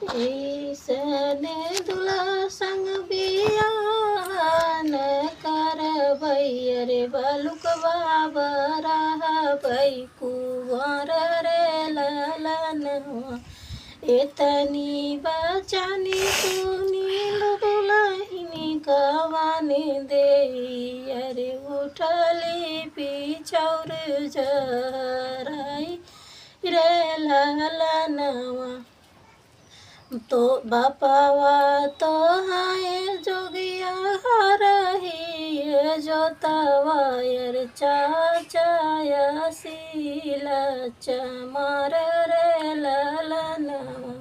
ऐसने दुल्हा संग बियान करबै रे बलुकवा बराबै कुंवर रे ललनवा। एतनी बचानी सुनील दुलहिनी कवानी देई अरे उठली पिछौर जराई रे ललनवा। तो बापावा तो हाय जोगिया हरही जोतवा यार चाचाया सीला चमार रे ललनवा।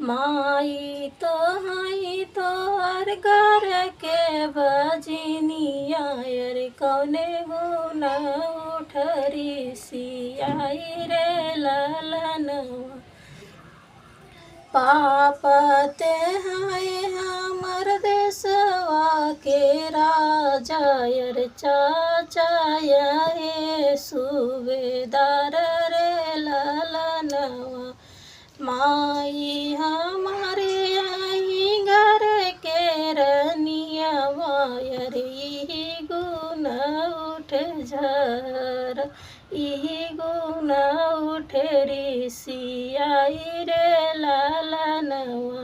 माई तो हाई तो हर घर के बजनिया यार कौने गुना उठरी सियाई रे ललनवा। पापते हाय हमर देशवा के राजा यार चाचा हे सूबेदार रे ललनवा। माई हमारे आई घर के रनियावा यार यही गुण उठ झर यही गुण उठ रे सियाई रे ललनवा।